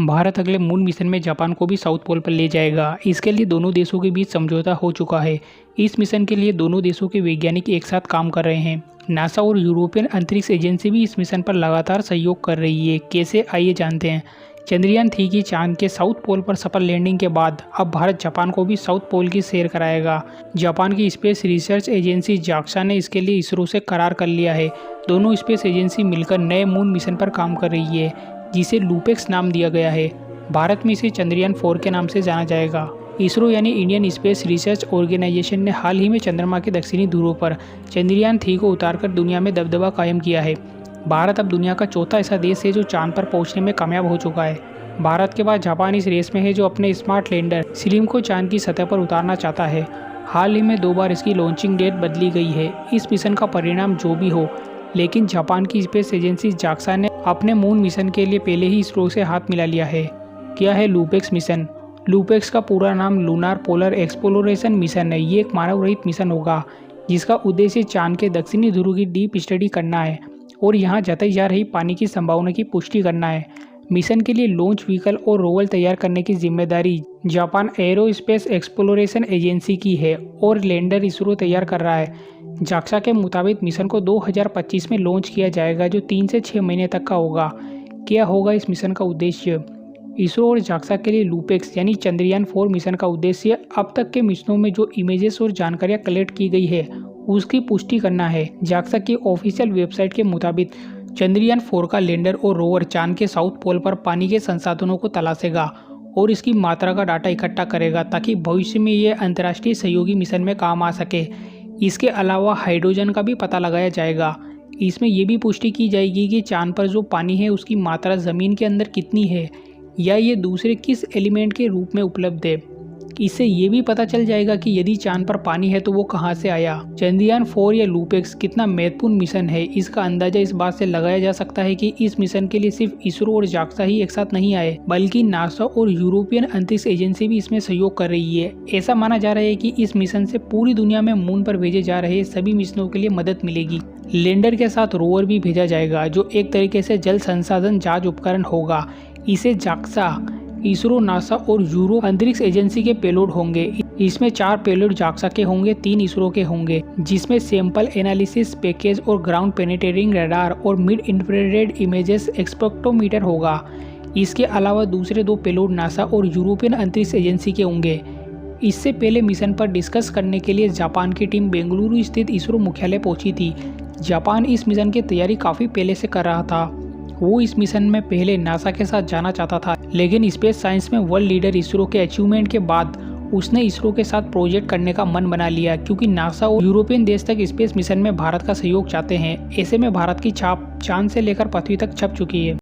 भारत अगले moon mission में Japan को भी साउथ पोल पर ले जाएगा। इसके लिए दोनों देशों के बीच समझौता हो चुका है। इस मिशन के लिए दोनों देशों के वैज्ञानिक एक साथ काम कर रहे हैं। नासा और यूरोपियन अंतरिक्ष एजेंसी भी इस मिशन पर लगातार सहयोग कर रही है। कैसे, आइए जानते हैं। चंद्रयान-3 की चांद के साउथ पोल पर सफल लैंडिंग के बाद अब भारत जापान को भी साउथ पोल की सैर कराएगा। जापान की स्पेस रिसर्च एजेंसी जाक्सा ने इसके लिए इसरो से करार कर लिया है। दोनों स्पेस एजेंसी मिलकर नए मून मिशन पर काम कर रही है, जिसे लूपेक्स नाम दिया गया है। भारत में इसे चंद्रयान-4 के नाम से जाना जाएगा। इसरो यानी इंडियन स्पेस रिसर्च ऑर्गेनाइजेशन ने हाल ही में चंद्रमा के दक्षिणी ध्रुव पर चंद्रयान-3 को उतारकर दुनिया में दबदबा कायम किया है। भारत अब दुनिया का चौथा ऐसा देश है जो चांद पर पहुंचने में कामयाब हो चुका है। भारत के बाद जापान इस रेस में है, जो अपने स्मार्ट लैंडर स्लिम को चांद की सतह पर उतारना चाहता है। हाल ही में 2 बार इसकी लॉन्चिंग डेट बदली गई है। इस मिशन का परिणाम जो भी हो, लेकिन जापान की स्पेस एजेंसी जाक्सा ने अपने मून मिशन के लिए पहले ही इसरो से हाथ मिला लिया है। क्या है लूपेक्स मिशन? लूपेक्स का पूरा नाम लूनार पोलर एक्सप्लोरेशन मिशन है। ये एक मानव रहित मिशन होगा जिसका उद्देश्य चांद के दक्षिणी ध्रुव की डीप स्टडी करना है और यहाँ जताई जा रही पानी की संभावना की पुष्टि करना है। मिशन के लिए लॉन्च व्हीकल और रोवर तैयार करने की जिम्मेदारी जापान एरोस्पेस एक्सप्लोरेशन एजेंसी की है और लैंडर इसरो तैयार कर रहा है। जाक्सा के मुताबिक मिशन को 2025 में लॉन्च किया जाएगा, जो 3 से 6 महीने तक का होगा। क्या होगा इस मिशन का उद्देश्य? इसरो और जाक्सा के लिए लूपेक्स यानी चंद्रयान-4 मिशन का उद्देश्य अब तक के मिशनों में जो इमेजेस और जानकारियां कलेक्ट की गई है उसकी पुष्टि करना है। जाक्सा की ऑफिशियल वेबसाइट के मुताबिक चंद्रयान-4 का लैंडर और रोवर चांद के साउथ पोल पर पानी के संसाधनों को तलाशेगा और इसकी मात्रा का डाटा इकट्ठा करेगा ताकि भविष्य में ये अंतर्राष्ट्रीय सहयोगी मिशन में काम आ सके। इसके अलावा हाइड्रोजन का भी पता लगाया जाएगा। इसमें यह भी पुष्टि की जाएगी कि चांद पर जो पानी है उसकी मात्रा ज़मीन के अंदर कितनी है या ये दूसरे किस एलिमेंट के रूप में उपलब्ध है। इससे ये भी पता चल जाएगा कि यदि चांद पर पानी है तो वो कहाँ से आया। चंद्रयान-4 या लूपेक्स कितना महत्वपूर्ण मिशन है, इसका अंदाजा इस बात से लगाया जा सकता है कि इस मिशन के लिए सिर्फ इसरो और जाक्सा ही एक साथ नहीं आए, बल्कि नासा और यूरोपियन अंतरिक्ष एजेंसी भी इसमें सहयोग कर रही है। ऐसा माना जा रहा है कि इस मिशन से पूरी दुनिया में मून पर भेजे जा रहे सभी मिशनों के लिए मदद मिलेगी। लैंडर के साथ रोवर भी भेजा जाएगा, जो एक तरीके से जल संसाधन जांच उपकरण होगा। इसे जाक्सा, इसरो, नासा और यूरो अंतरिक्ष एजेंसी के पेलोड होंगे। इसमें 4 पेलोड जाक्सा के होंगे, 3 इसरो के होंगे, जिसमें सैंपल एनालिसिस पैकेज और ग्राउंड पेनिट्रेटिंग रडार और मिड इंफ्रारेड इमेजेस स्पेक्ट्रोमीटर होगा। इसके अलावा दूसरे 2 पेलोड नासा और यूरोपियन अंतरिक्ष एजेंसी के होंगे। इससे पहले मिशन पर डिस्कस करने के लिए जापान की टीम बेंगलुरु स्थित इसरो मुख्यालय पहुंची थी। जापान इस मिशन की तैयारी काफ़ी पहले से कर रहा था। वो इस मिशन में पहले नासा के साथ जाना चाहता था, लेकिन स्पेस साइंस में वर्ल्ड लीडर इसरो के अचीवमेंट के बाद उसने इसरो के साथ प्रोजेक्ट करने का मन बना लिया, क्योंकि नासा और यूरोपियन देश तक स्पेस मिशन में भारत का सहयोग चाहते हैं। ऐसे में भारत की छाप चांद से लेकर पृथ्वी तक छप चुकी है।